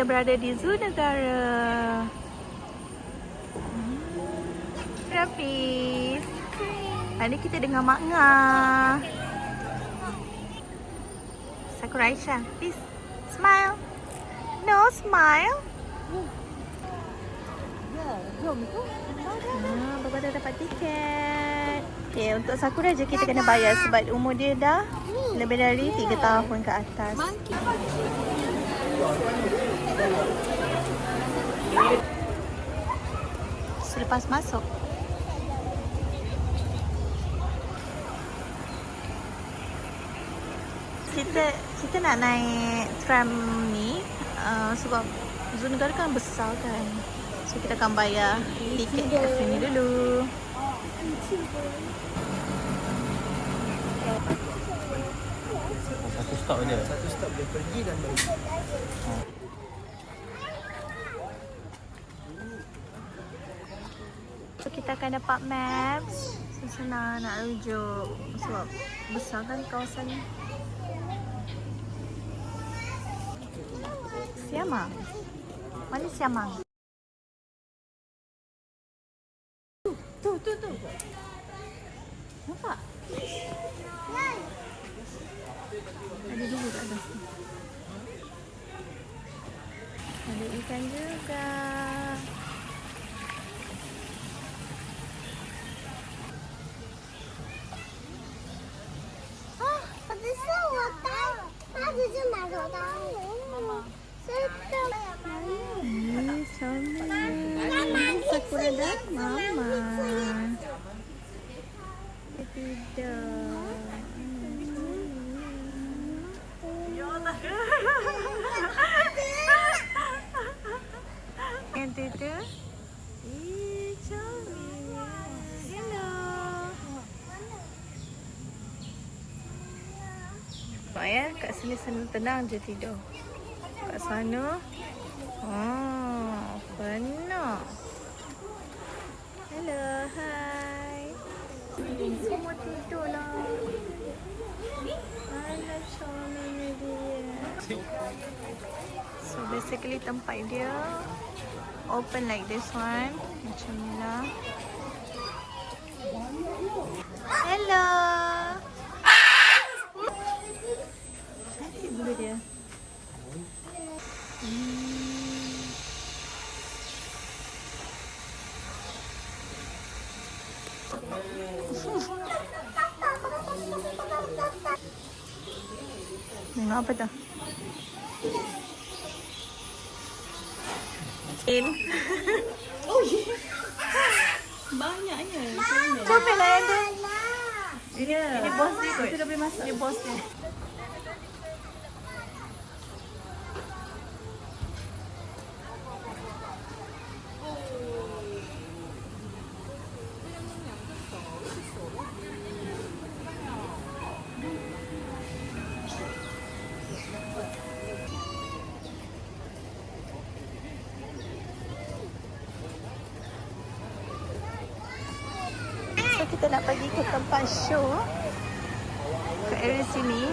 berada di Zoo Negara. Rafiz. Tadi kita dengan Mak Ngah. Sakura Aisyah, please smile. No smile. Jom tu. Bapa dah dapat tiket. Okay, untuk Sakura je kita kena bayar sebab umur dia dah lebih dari 3 tahun ke atas. Selepas masuk, kita nak naik tram ni sebab Zoo Negara kan besar kan. So kita akan bayar tiket kat sini dulu. Satu stop je. Satu stop dia pergi dan balik. So kita akan dapat maps. So senang nak rujuk sebab besar kan kawasan ni. Siamang. Mana Siamang? Tu. Nampak? Ada dulu kat atas ni. Ada ikan juga. Sakura dan Mama. Tidak. Ya Allah. Yang tu. Hello. Mak ya, kat sini tenang je tidur. Kat sana, penuh. Hello, hai. Semua tidur lah. Alah, comelnya dia. So basically tempat dia open like this one. Macam ni lah. Hello. Cantik bulu dia. Tengok apa tu? Oh, banyaknya. Comel lah yang tu. Ya. Ini bos dia kot. Kita dah boleh masak. Ini bos dia. Kita nak pergi ke tempat show ke area sini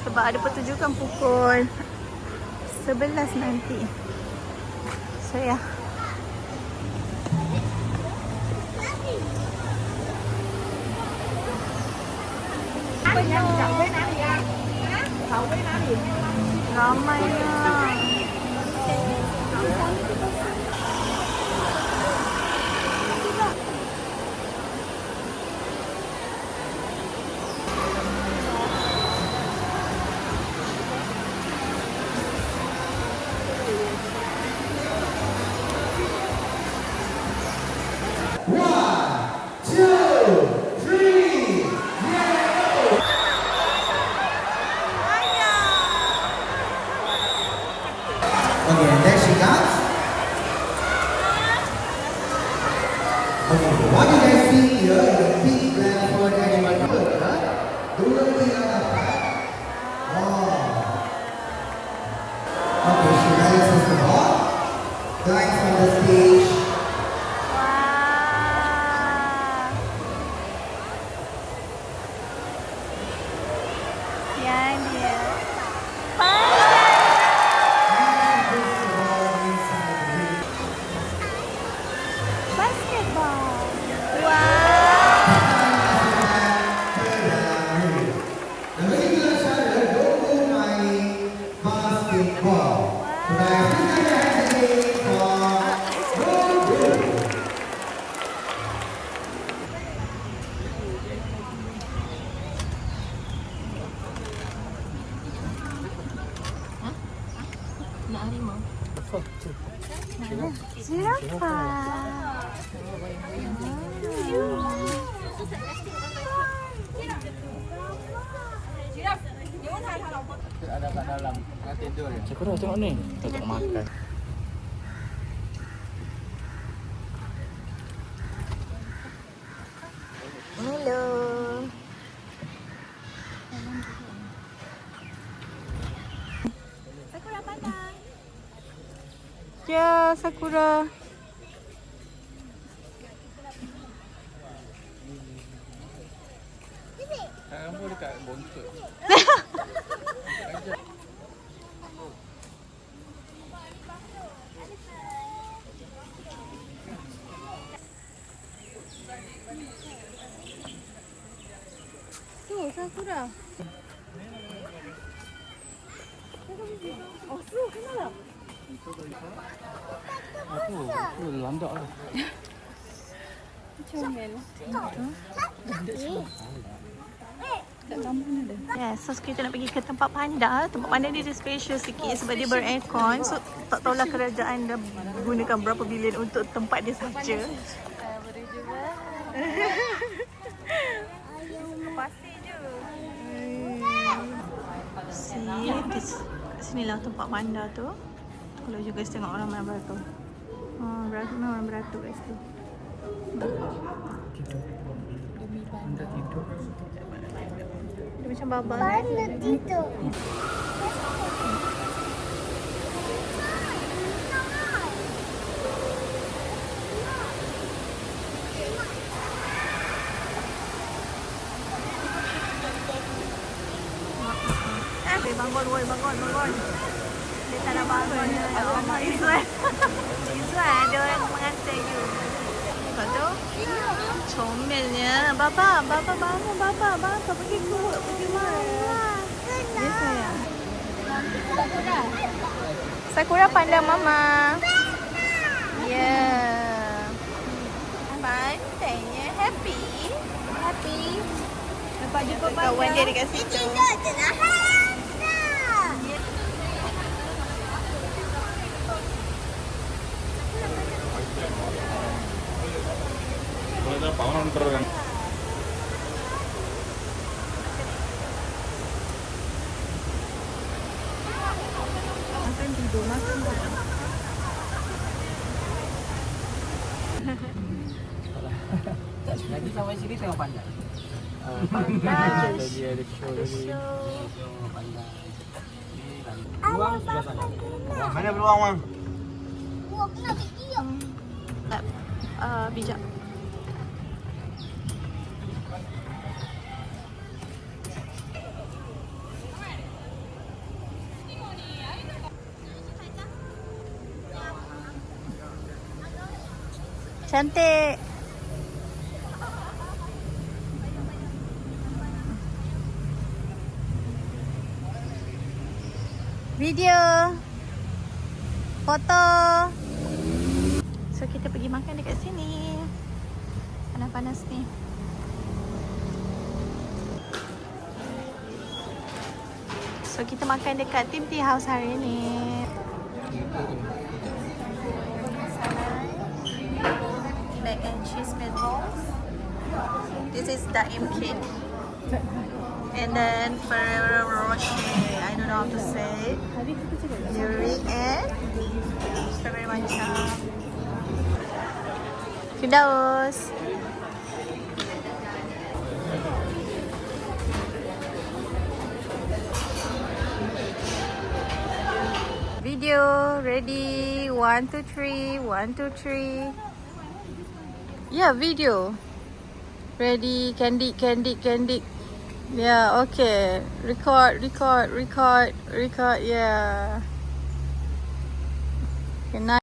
sebab ada pertunjukan pukul 11 nanti. So ya. Ramai lah. Okay, and there she comes. Okay, what you guys see here is a big Bradford animal burger. Don't be okay, she balances the ball, climbs on the stage. Yang dia. Zirafah. Ada kat dalam. Tengah tidur je. Sakura tengok ni. Tak makan. Hello. Sakura pandang. Ya, Sakura. Kamu dekat bontot. Tuh, Sakura. Oh, tu kenapa? Aku landak lah. Comel. Yeah, so kita nak pergi ke tempat panda. Tempat panda ni dia special sikit sebab dia beraircon. So tak tahulah kerajaan dah gunakan berapa bilion untuk tempat dia saja. Boleh juga. Pasir je. See, kat sinilah tempat panda tu. Kalau juga tengok orang main beratur. Memang orang beratur kat situ. Dah tidur. Dia macam baba. Mana tidur? Bangun, woi, bangun. Dia tak nak bangun. Alamak, Izwan. Izwan, ada orang mengantar you. Tengok tu. Comelnya. Baba bangun, Baba. Pergi keluar, pergi mana? Ya, sayang. Sakura pandang Mama. Ya. Pandainya happy. Nampak jumpa kawan dia dekat situ. Ada pahlawan terang. Makan tidur. Lagi sampai sini tengok pandai. Lagi ada show lagi. Beruang sebelah sana. Mana beruang, Wang? Bijak. Cantik. Video. Foto. So kita pergi makan dekat sini. Panas-panas ni. So kita makan dekat Tim Tea House hari ni. Mac and cheese meatballs. This is Daim kit. And then Ferrero Rocher. I don't know how to say it. Durian and strawberry matcha. Firdaus. Video ready. 1, 2, 3. 1, 2, 3. Yeah, video. Ready. Candid. Yeah, okay. Record. Yeah. Okay, nice.